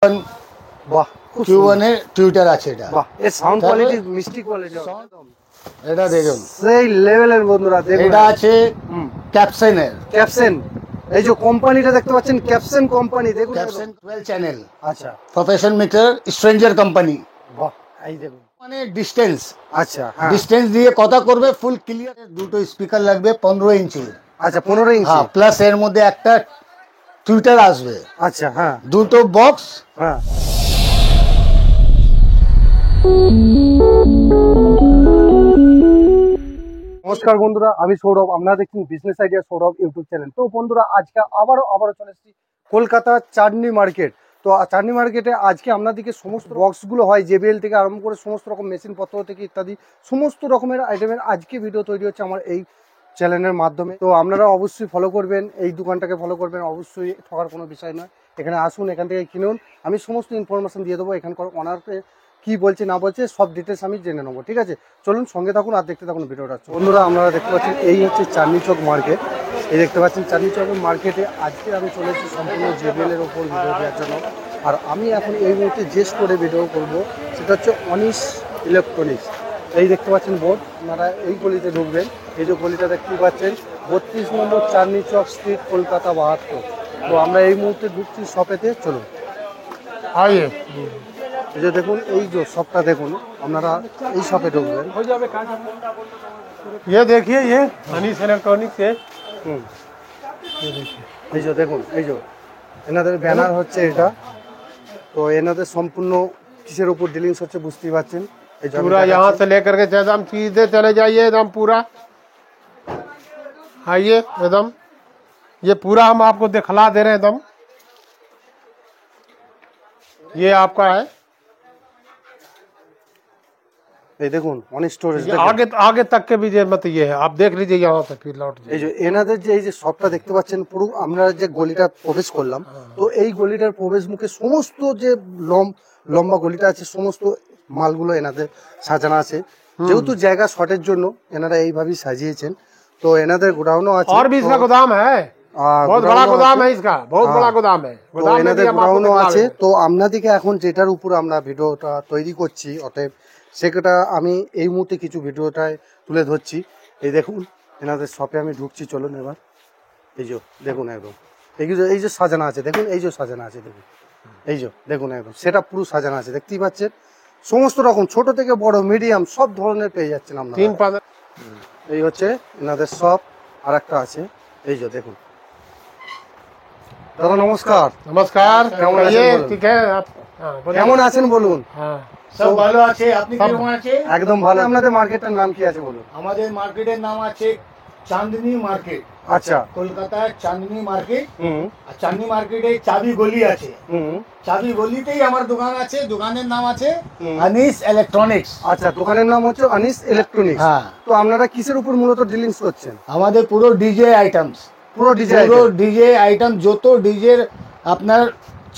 বাহ, Q1 এর Twitter আছে এটা। বাহ, এর সাউন্ড কোয়ালিটি, মিষ্টি কোয়ালিটি এটা দেখুন সেই লেভেলের বন্ধুরা। দেখুন এটা আছে ক্যাপসেন এর। ক্যাপসেন, এই যে কোম্পানিটা দেখতে পাচ্ছেন ক্যাপসেন কোম্পানি, দেখুন ক্যাপসেন 12 চ্যানেল। আচ্ছা, প্রফেশন মিটার স্ট্রেঞ্জার কোম্পানি। বাহ, এই দেখুন মানে ডিস্টেন্স, আচ্ছা, হ্যাঁ ডিস্টেন্স দিয়ে কথা করবে ফুল ক্লিয়ার। দুটো স্পিকার লাগবে 15 ইঞ্চি। আচ্ছা, 15 ইঞ্চি। হ্যাঁ, প্লাস এর মধ্যে একটা টুইটার আসবে। আচ্ছা, হ্যাঁ দুটো বক্স। হ্যাঁ। নমস্কার বন্ধুরা, আমি সৌরভ, আপনারা দেখছেন business idea Sourav YouTube channel. তো বন্ধুরা, আজকে আবারও চলে এসেছি কলকাতা চাঁদনি মার্কেট। তো চাঁদনি মার্কেটে আজকে আপনাদেরকে সমস্ত বক্সগুলো হয় জেবিএল থেকে আরম্ভ করে সমস্ত রকম মেশিনপত্র থেকে ইত্যাদি সমস্ত রকমের আইটেমের আজকে ভিডিও তৈরি হচ্ছে আমার এই চ্যানেলের মাধ্যমে। তো আপনারা অবশ্যই ফলো করবেন, এই দোকানটাকে ফলো করবেন, অবশ্যই ঠকার কোনো বিষয় নয়। এখানে আসুন, এখান থেকে কিনুন, আমি সমস্ত ইনফরমেশন দিয়ে দেবো। এখানকার ওনারকে কি বলছে না বলছে সব ডিটেলস আমি জেনে নেবো, ঠিক আছে? চলুন সঙ্গে থাকুন আর দেখতে থাকুন ভিডিওটা। বন্ধুরা, আপনারা দেখতে পাচ্ছেন এই হচ্ছে চাঁদনি চক মার্কেট। এই দেখতে পাচ্ছেন চাঁদনি চকের মার্কেটে আজকে আমি চলে এসেছি সম্পূর্ণ জেবিএলের ওপর ভিডিও দেওয়ার জন্য। আর আমি এখন এই মুহূর্তে যে স্টোরে ভিডিও করবো সেটা হচ্ছে অনিশ ইলেকট্রনিক্স। এই দেখতে পাচ্ছেন বোর্ড, আপনারা এই গলিতে ঢুকবেন। এই যে গলিটা দেখতে পাচ্ছেন 32 নম্বর চাঁদনি চক স্ট্রিট, কলকাতা 72। তো আমরা এই মুহূর্তে ঢুকছি শপেতে, চলুন আইয়ে। এই যে দেখুন, এই যে শপটা দেখুন, আপনারা এই শপে ঢুকবেন। ये देखिए, ये अनीस इलेक्ट्रॉनिक्स है। এই যে দেখুন, এই যে এনাদের ব্যানার হচ্ছে এটা। তো এনাদের সম্পূর্ণ কিসের উপর ডিলিংস হচ্ছে বুঝতেই পারছেন। এই যে पूरा यहाँ से लेकर के एकदम सीधे चले जाइए, एकदम पूरा आइए एकदम। ये पूरा हम आपको दिखला दे रहे हैं एकदम। ये आपका है, এই দেখুন অনেক স্টোরেজ। ये आगे आगे तक के भी ये मत ये है, आप देख लीजिए यहाँ से फिर लौट এই যে এনাদের যে এই যে শপটা দেখতে পাচ্ছেন, পুরো আমরা যে গলিটা প্রবেশ করলাম, তো এই গলিটার প্রবেশ মুখে সমস্ত যে লম্বা গলিটা আছে সমস্ত মালগুলো এনাদের সাজানো আছে। যেহেতু জায়গা শর্টের জন্য এনারা এইভাবেই সাজিয়েছেন। তো এনাদের গোডাউনও আছে, और भी इसका गोदाम है, बहुत बड़ा गोदाम है इसका, बहुत बड़ा गोदाम है। তো गोदाम में এনাদের भी हम आपको গোডাউনও दिखला আছে। रहे हैं। তো আপনাদেরকে এখন যেটার উপর আমরা ভিডিওটা তৈরি করছি, অতএব সেটা আমি এই মুহূর্তে কিছু ভিডিওটায় তুলে ধরছি। এই দেখুন এনাদের শপে আমি ঢুকছি, চলুন এবার। এই যে দেখুন একদম এই যে সাজানো আছে, দেখুন এই যে সাজানো আছে, দেখুন এই যে দেখুন একদম সেটা পুরো সাজানো আছে, দেখতেই পাচ্ছেন। সমস্ত রকম ছোট থেকে বড় মিডিয়াম সব ধরনের পেয়ে যাচ্ছেন আপনারা। 3-5 এই হচ্ছে এনাদের শপ। আর একটা আছে, এই যে দেখুন। দাদা নমস্কার। नमस्कार, কেমন আছেন ये বলুন? ठीक है आप? हाँ, बोलिए। কেমন আছেন বলুন? हाँ, সব ভালো আছে, আপনি কেমন আছে? একদম ভালো। আপনাদের মার্কেটের নাম কি আছে বলুন? আমাদের মার্কেটের নাম আছে চাঁদনি মার্কেট, আচ্ছা, কলকাতার চাঁদনি মার্কেট। হুম আর চাঁদনি মার্কেটে চাবি গলি আছে, হুম চাবি গলিতেই আমার দোকান আছে। দোকানের নাম আছে হুম। আনিস ইলেকট্রনিক্স। আচ্ছা, দোকানের নাম হচ্ছে অনিশ ইলেকট্রনিক্স। হ্যাঁ। তো আপনারা কিসের উপর মূলত ডিলিংস করছেন? আমাদের পুরো ডিজে আইটেমস, পুরো ডিজে পুরো ডিজে আইটেম, যত ডিজের আপনার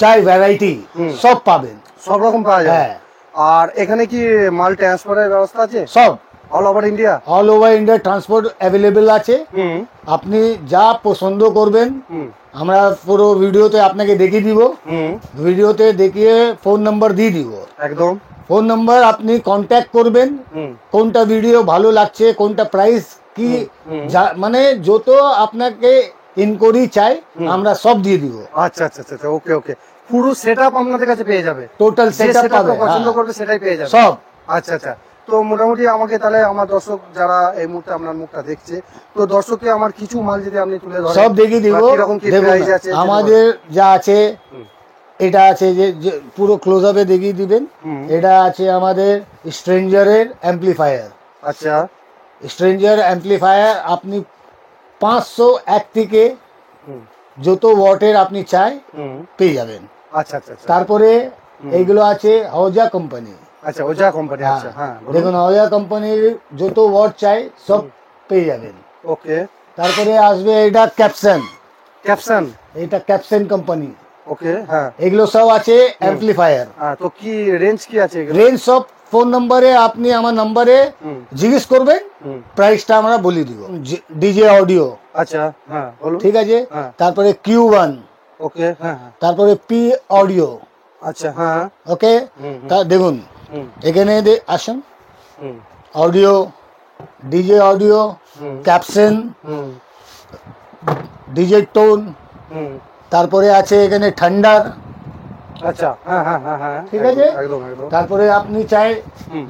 চাই ভ্যারাইটি সব পাবেন। সব রকম পাওয়া যায়। হ্যাঁ, আর এখানে কি মাল ট্রান্সফারের ব্যবস্থা আছে সব all over India? All over India transport available আছে। হুম আপনি যা পছন্দ করবেন হুম আমরা পুরো ভিডিওতে আপনাকে দেখিয়ে দিব। হুম ভিডিওতে দেখিয়ে ফোন নাম্বার দিয়ে দিব। একদম। ফোন নাম্বার আপনি কন্ট্যাক্ট করবেন, হুম কোনটা ভিডিও ভালো লাগছে, কোনটা প্রাইস কি, মানে যত আপনাকে ইনকোয়ারি চাই আমরা সব দিয়ে দিব। আচ্ছা আচ্ছা আচ্ছা, ওকে ওকে। পুরো সেটআপ আপনাদের কাছে পেয়ে যাবে, টোটাল যে সেটআপ সেটআপ পাবে। পছন্দ হ্যাঁ, করবে সেটাই পেয়ে যাবে সব। আচ্ছা আচ্ছা। তো মোটামুটি আমাকে তাহলে আমার দর্শক যারা এই মুহূর্তে আপনার মুখটা দেখছে, তো দর্শককে আমার কিছু মাল যদি আপনি তুলে ধরেন, সব দেখিয়ে দিব। বা কিরকম কি দেখুন, প্রাইস আছে আমাদের যা আছে এটা আছে যে পুরো ক্লোজ আপে দেখিয়ে দিবেন। এটা আছে আমাদের স্ট্রেঞ্জারের অ্যাম্পলিফায়ার। আচ্ছা, স্ট্রেঞ্জার অ্যাম্পলিফায়ার আপনি 501 থেকে হুম যত ওয়াটের আপনি চাই হুম পেয়ে যাবেন। আচ্ছা আচ্ছা আচ্ছা তারপরে এইগুলো আছে হাওজা কোম্পানি। আচ্ছা, ওজা কোম্পানি। আচ্ছা, হ্যাঁ বলুন। দেখুন হাওজা কোম্পানির যত ওয়াট চাই সব পেয়ে যাবেন। ওকে। তারপরে আসবে এটা ক্যাপসন, ক্যাপশন। এটা ক্যাপসন কোম্পানি। ওকে, হ্যাঁ এগুলো সব আছে অ্যাম্পলিফায়ার। হ্যাঁ। তো কি রেঞ্জ কি আছে এগুলো? রেঞ্জ সব ফোন নম্বরে আপনি আমার নম্বরে জিজ্ঞেস করবেন, হুম। প্রাইসটা আমরা বলে দিব। ডিজে অডিও, আচ্ছা, হ্যাঁ বলুন। ঠিক আছে। হ্যাঁ। তারপরে Q1, ওকে, হ্যাঁ হ্যাঁ। তারপরে পি অডিও, আচ্ছা হ্যাঁ ওকে তা দেখুন এখানে আসুন audio DJ audio caption DJ tone তারপরে আছে এখানে ঠান্ডার আচ্ছা হ্যাঁ হ্যাঁ হ্যাঁ হ্যাঁ ঠিক আছে একদম একদম তারপরে আপনি চাই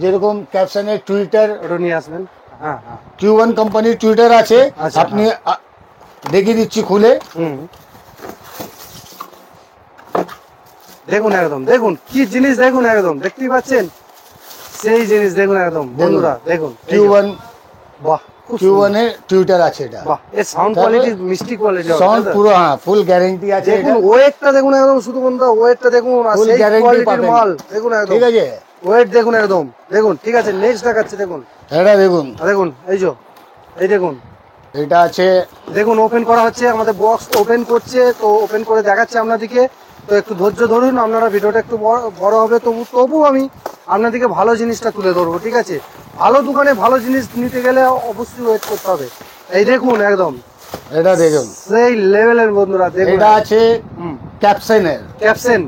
যেরকম ক্যাপশনের টুইটার ওটা নিয়ে আসবেন হ্যাঁ হ্যাঁ Q1 কোম্পানির টুইটার আছে আচ্ছা, আপনি দেখিয়ে দিচ্ছি খুলে দেখুন একদম দেখুন কি জিনিস দেখুন একদম দেখতেই পাচ্ছেন সেই জিনিস দেখুন একদম বন্ধুরা দেখুন Q1 বাহ খুব Q1 এর টুইটার আছে এটা বাহ এর সাউন্ড কোয়ালিটি মিষ্টি কোয়ালিটি সাউন্ড পুরো হ্যাঁ ফুল গ্যারান্টি আছে দেখুন এটা ওয়েটটা দেখুন একদম শুধু বন্ধুরা ওয়েটটা দেখুন আর Full সেই guarantee কোয়ালিটির পাবেন। মাল দেখুন একদম ঠিক আছে ওয়েট দেখুন একদম দেখুন ঠিক আছে নেক্সট দেখাচ্ছে দেখুন এটা দেখুন দেখুন এই দেখুন এটা আছে দেখুন ওপেন করা হচ্ছে আমাদের বক্স ওপেন করছে তো ওপেন করে দেখাচ্ছে আপনাদেরকে তো একটু ধৈর্য ধরুন আপনারা ভিডিওটা একটু বড় হবে তবু আমি আপনাদেরকে ভালো জিনিসটা তুলে ধরবো ঠিক আছে ভালো দোকানে ভালো জিনিস নিতে গেলে অবশ্যই ওয়েট করতে হবে এই দেখুন একদম এটা দেখুন সেই লেভেলের বন্ধুরা দেখুন এটা আছে ক্যাপশনের ক্যাপশন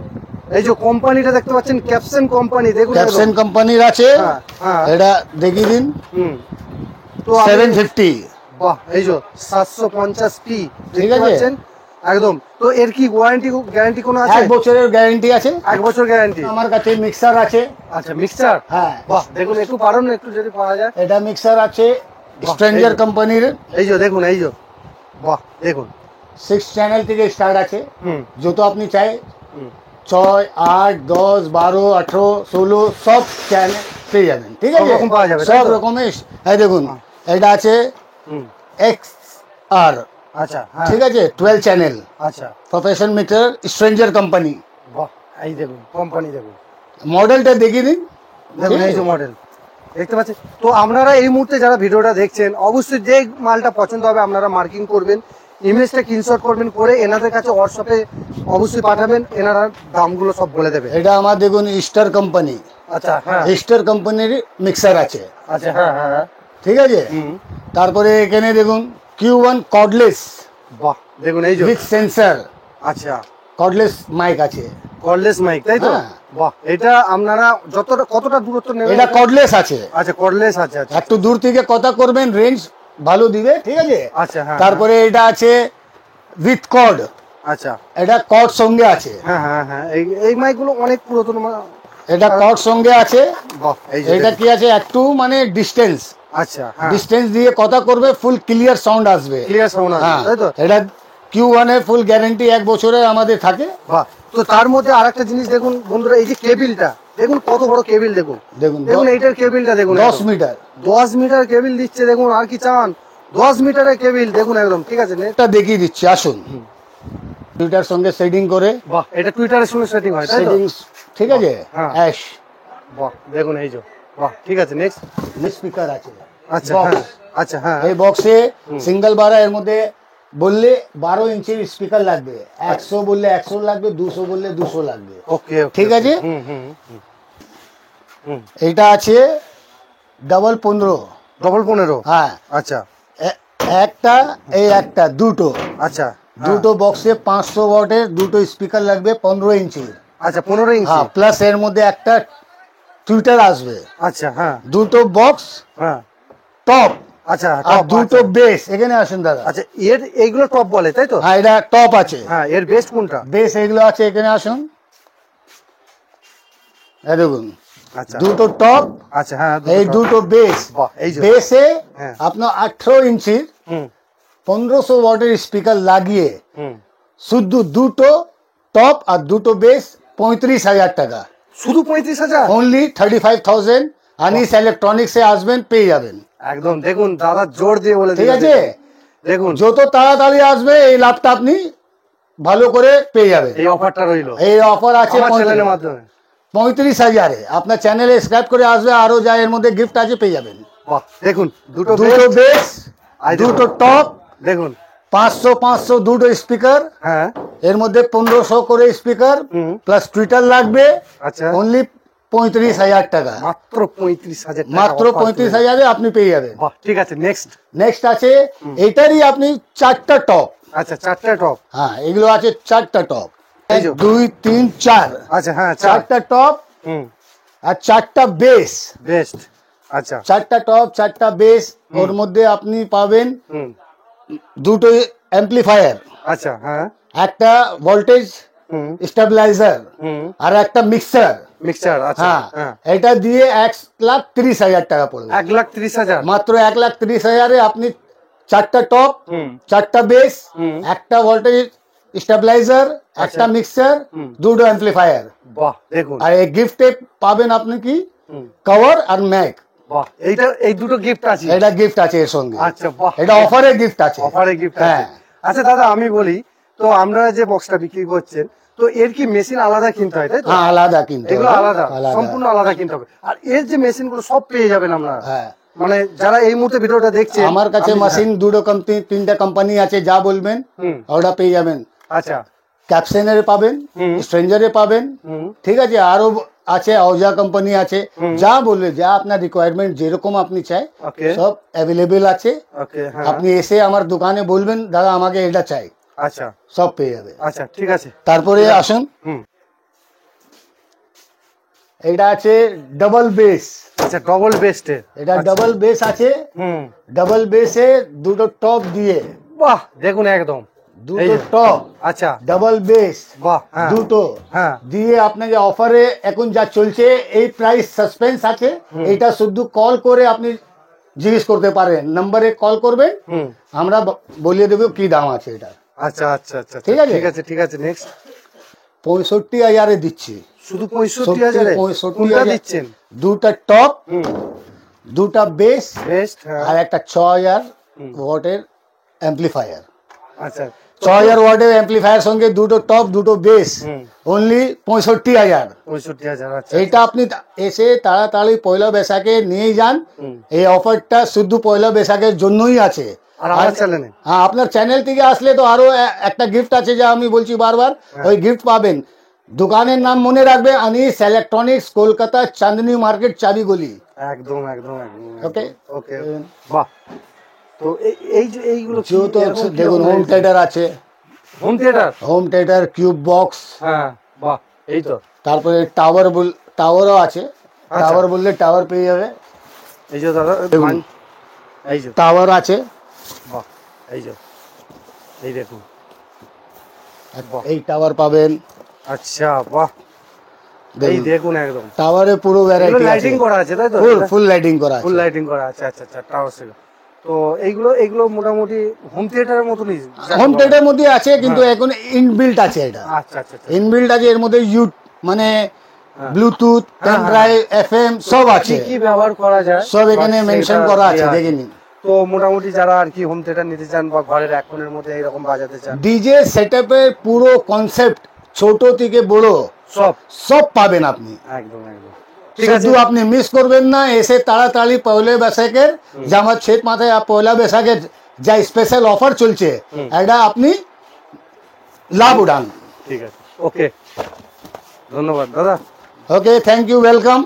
এই যে কোম্পানিটা দেখতে পাচ্ছেন ক্যাপশন কোম্পানি দেখুন ক্যাপশন কোম্পানির আছে হ্যাঁ, হ্যাঁ। এটা দেখিয়ে দিন তো আমি- 750 বাহ এই যে 750p ঠিক ঠিক আছে। আছে একদম তো এর কি গ্যারান্টি কোনো আছে 1 বছরের গ্যারান্টি আছে 1 বছর গ্যারান্টি আমার কাছে মিক্সার আছে আচ্ছা মিক্সচার হ্যাঁ বাহ দেখুন একটু পারুন একটু যদি পাওয়া যায় এটা মিক্সার আছে স্ট্রেঞ্জার কোম্পানির এই যে বাহ দেখুন 6 চ্যানেল থেকে স্টার্ট আছে হুম যত আপনি চাই 6 8 10 12 18 16 সব চ্যানেল পেয়ে যাবেন ঠিক সব আছে রকম পাওয়া যাবে, তাই সব তো? রকমের এই দেখুন এটা আছে হুম XR আচ্ছা হ্যাঁ ঠিক আছে 12 চ্যানেল আচ্ছা প্রফেশন মিটার স্ট্রেঞ্জার কোম্পানি বাহ এই দেখুন কোম্পানি দেখুন মডেলটা দেখিয়ে দিন দেখুন এই যে মডেল দেখতে পাচ্ছেন তো আপনারা এই মুহূর্তে যারা ভিডিওটা দেখছেন অবশ্যই যে মালটা পছন্দ হবে আপনারা মার্কিং করবেন ইমেজটা স্ক্রিনশট করবেন করে এনাদের কাছে হোয়াটসঅ্যাপে অবশ্যই পাঠাবেন এনারা দামগুলো সব বলে দেবে এটা আমার দেখুন স্টার কোম্পানি আচ্ছা হ্যাঁ স্টার কোম্পানির মিক্সার আছে আচ্ছা হ্যাঁ হ্যাঁ হ্যাঁ ঠিক আছে হুম তারপরে এখানে দেখুন Q1 কর্ডলেস বাহ দেখুন এই যে উইথ সেন্সর আচ্ছা কর্ডলেস মাইক আছে কর্ডলেস মাইক তাই তো হ্যাঁ। বাহ এটা আপনারা কতটা দূরত্ব নেবেন এটা কর্ডলেস আছে আচ্ছা কর্ডলেস আছে আচ্ছা একটু দূর থেকে কথা করবেন রেঞ্জ ভালো দিবে ঠিক আছে আচ্ছা হ্যাঁ তারপরে এটা আছে উইথ কর্ড আচ্ছা এটা কর্ড সঙ্গে আছে হ্যাঁ হ্যাঁ হ্যাঁ এই মাইকগুলো অনেক পুরাতন এটা কর্ড সঙ্গে আছে বাহ এই যে এটা কি আছে একটু মানে ডিস্টেন্স আচ্ছা হ্যাঁ ডিস্টেন্স দিয়ে কথা করবে ফুল ক্লিয়ার সাউন্ড আসবে ক্লিয়ার সাউন্ড আছে হ্যাঁ তাই তো এটা Q1 এর ফুল গ্যারান্টি 1 বছরের আমাদের থাকে বাহ তো তার মধ্যে আরেকটা জিনিস দেখুন বন্ধুরা এই যে কেবিলটা দেখুন কত বড় কেবিল দেখুন দেখুন দেখুন এইটার কেবিলটা দেখুন 10 মিটার 10 মিটার কেবিল দিচ্ছে দেখুন আর কি চান 10 মিটারের কেবিল দেখুন একদম ঠিক আছে এটা দেখিয়ে দিচ্ছি আসুন টুইটার সঙ্গে সেটিং করে বাহ এটা টুইটারের সঙ্গে সেটিং হয় তাই তো সেটিংস ঠিক আছে হ্যাঁ। অ্যাশ বাহ দেখুন এই যে বাহ ঠিক আছে নেক্সট স্পিকার আছে আচ্ছা Box। হ্যাঁ আচ্ছা হ্যাঁ এই বক্সে সিঙ্গেল বারা এর মধ্যে বললে 12 ইঞ্চির স্পিকার লাগবে 100 বললে 100 লাগবে 200 বললে 200 লাগবে ওকে ঠিক আছে হুম হুম হুম এটা আছে ডাবল 15 ডবল 15 হ্যাঁ আচ্ছা একটা এই একটা দুটো আচ্ছা দুটো বক্সে 500 ওয়াটের দুটো স্পিকার লাগবে 15 ইঞ্চি আচ্ছা 15 ইঞ্চি হ্যাঁ প্লাস এর মধ্যে একটা টুইটার আসবে আচ্ছা হ্যাঁ দুটো বক্স হ্যাঁ টপ আচ্ছা আর top, দুটো আচ্ছা। বেস এখানে আসুন দাদা আচ্ছা এইগুলো টপ বলে তাই তো হ্যাঁ এটা টপ আছে হ্যাঁ এর বেস্ট কোনটা বেস এগুলো আছে এখানে আসুন এই দেখুন আচ্ছা দুটো টপ আচ্ছা হ্যাঁ এই top। দুটো বেস বাহ, এই যে। বেসে হ্যাঁ। আপনার 18 ইঞ্চির হুম 1500 ওয়াটের স্পিকার লাগিয়ে হুম শুদ্ধ দুটো টপ আর দুটো বেস 35,000 টাকা শুধু 35,000 অনলি 35,000 আনিস ইলেকট্রনিক্সে আসবেন পেয়ে যাবেন একদম দেখুন দাদা জোর দিয়ে বলে ঠিক দিল, আছে দেখুন যত তাড়াতাড়ি আসবে এই লাভটা আপনি ভালো করে পেয়ে যাবেন এই অফারটা রইলো এই অফার আছে আমার চ্যানেলের মাধ্যমে 35,000-এ আপনার চ্যানেলে সাবস্ক্রাইব করে আসবে আরো যা এর মধ্যে গিফট আছে পেয়ে যাবেন বাহ দেখুন দুটো দুটো best, বেস আর দুটো টপ দেখুন 500 দুটো স্পিকার হ্যাঁ এর মধ্যে 1500 করে স্পিকার হুম। প্লাস টুইটার লাগবে আচ্ছা অনলি 35,000 টাকা মাত্র 35,000 টাকা মাত্র offer পেয়ে- 35,000-এ আপনি পেয়ে যাবেন বাহ ঠিক আছে নেক্সট নেক্সট আছে এটারই আপনি 4টা টপ আচ্ছা 4টা টপ হ্যাঁ এগুলো আছে 4টা টপ এই যে 2 3 4 আচ্ছা হ্যাঁ চারটা টপ হুম আর চারটা বেস, বেস্ট আচ্ছা চারটা টপ চারটা বেস। ওর মধ্যে আপনি পাবেন হুম দুটো অ্যাম্প্লিফায়ার, আচ্ছা হ্যাঁ একটা ভোল্টেজ হুম স্টেবিলাইজার হুম আর একটা মিক্সার। মিক্সচার আচ্ছা হ্যাঁ, হ্যাঁ এটা দিয়ে 1,30,000 টাকা পড়বে। 1,30,000 মাত্র 1,30,000-এ আপনি চারটা টপ, হুম চারটা বেস, হুম একটা ভোল্টেজ স্টেবিলাইজার, একটা মিক্সার, হুম। দুটো অ্যাম্প্লিফায়ার। বাহ দেখুন আর এই গিফটে পাবেন আপনি কি হুম কভার আর ম্যাক। বাহ এই দুটো গিফট আছে এটা গিফট আছে এর সঙ্গে। আচ্ছা বাহ এটা অফারে গিফট আছে। অফারে গিফট আছে হ্যাঁ। আচ্ছা দাদা আমি বলি তো আমরা যে বক্সটা বিক্রি করছেন তো এর কি মেশিন আলাদা কিনতে হয় তাই তো হ্যাঁ, আলাদা কিনতে এগুলো হবে। আলাদা আলাদা। সম্পূর্ণ আলাদা কিনতে হবে আর এর যে মেশিন গুলো সব পেয়ে যাবেন আপনারা হ্যাঁ, মানে যারা এই মুহূর্তে ভিডিওটা দেখছেন আমার কাছে মেশিন দুটো কোম্পানি তিনটা কোম্পানি আছে, যা বলবেন হুম ওটা পেয়ে যাবেন। আচ্ছা ক্যাপসেনের পাবেন, হুম। স্ট্রেঞ্জারে পাবেন, হুম ঠিক আছে, আরো আছে অজা কোম্পানি আছে, যা বলবে যা আপনার রিকোয়ারমেন্ট যেরকম আপনি চাই ওকে সব অ্যাভেলেবেল আছে। ওকে হ্যাঁ আপনি এসে আমার দোকানে বলবেন দাদা আমাকে এটা চাই, আচ্ছা সব পেয়ে যাবে। আচ্ছা ঠিক আছে তারপরে আসুন, হুম এটা আছে ডাবল বেস। আচ্ছা ডবল বেস্টের এটা ডাবল বেস আছে, হুম ডাবল বেসে দুটো টপ দিয়ে, বাহ দেখুন একদম এই দুটো যে। টপ আচ্ছা ডাবল বেস বাহ হ্যাঁ দুটো হ্যাঁ দিয়ে আপনাকে অফারে এখন যা চলছে এই প্রাইস সাসপেন্স আছে। এটা শুধু কল করে আপনি জিজ্ঞেস করতে পারেন, নম্বরে কল করবেন, হুম আমরা বলিয়ে দেবো কি দাম আছে এটা। আচ্ছা আচ্ছা আচ্ছা ঠিক আছে? ঠিক আছে ঠিক আছে নেক্সট 65,000-এ দিচ্ছি। শুধু 65,000 কোনটা দিচ্ছেন দুটা টপ, হুম দুটা বেস বেস্ট হ্যাঁ আর একটা 6,000 ওয়াটের অ্যাম্প্লিফায়ার। আচ্ছা 6,000 ওয়াটের অ্যাম্প্লিফায়ার সঙ্গে দুটো টপ দুটো বেস, হুম। অনলি 65,000। 65,000 আচ্ছা এইটা আপনি এসে তাড়াতাড়ি পয়লা বৈশাখে নিয়ে যান। হুম। এই অফারটা শুধু পয়লা বৈশাখের জন্যই আছে। আর আমার চ্যানেলে হ্যাঁ, আপনার চ্যানেল থেকে আসলে তো আরো একটা গিফট আছে যা আমি বলছি বারবার, ওই গিফট পাবেন। দোকানের নাম মনে রাখবে, আনিস ইলেকট্রনিক্স, কলকাতা, চাঁদনি মার্কেট, চাবিগলি। একদম একদম একদম ওকে ওকে বাহ তো এই যে এইগুলো কি যেহেতু এরকম কি দেখুন রকম হোম থিয়েটার আছে, home theatre home theatre, cube box, হ্যাঁ বাহ এই তো তারপরে টাওয়ারও আছে। টাওয়ার বললে টাওয়ার পেয়ে যাবে, এই যে দাদা দেখুন। এই যে টাওয়ার আছে। বাহ এই যে এই দেখুন এই টাওয়ার পাবেন। আচ্ছা বাহ এই দেখুন একদম টাওয়ারে পুরো ভ্যারাইটি আছে, লাইটিং করা আছে তাই তো ফুল লাইটিং করা ফুল আছে। লাইটিং করা আছে আচ্ছা আচ্ছা টাওয়ার ছিল তো এইগুলো মোটামুটি হোম থিয়েটারের মতনই হোম থিয়েটারের মধ্যে আছে, কিন্তু এখন ইনবিল্ট আছে। এটা আচ্ছা আচ্ছা আচ্ছা ইনবিল্ট আছে, এর মধ্যে মানে ব্লুটুথ, পেন ড্রাইভ, এফএম সব আছে, কি কি ব্যবহার করা যায় সব এখানে মেনশন করা আছে, দেখে নিন। তো মোটামুটি যারা আর কি হোম থিয়েটার নিতে চান বা ঘরের এক কোণের মধ্যে এরকম বাজাতে চান ডিজে সেটআপের পুরো কনসেপ্ট ছোট থেকে বড় সব সব পাবেন আপনি। একদম একদম ঠিক আছে শুধু আপনি মিস করবেন না, এসে তাড়াতাড়ি পয়লা বৈশাখের জামাত ছেদ মাথায় পয়লা বৈশাখের যা স্পেশাল অফার চলছে এটা আপনি লাভ উঠান। ঠিক আছে ওকে ধন্যবাদ দাদা ওকে, থ্যাংক ইউ, ওয়েলকাম।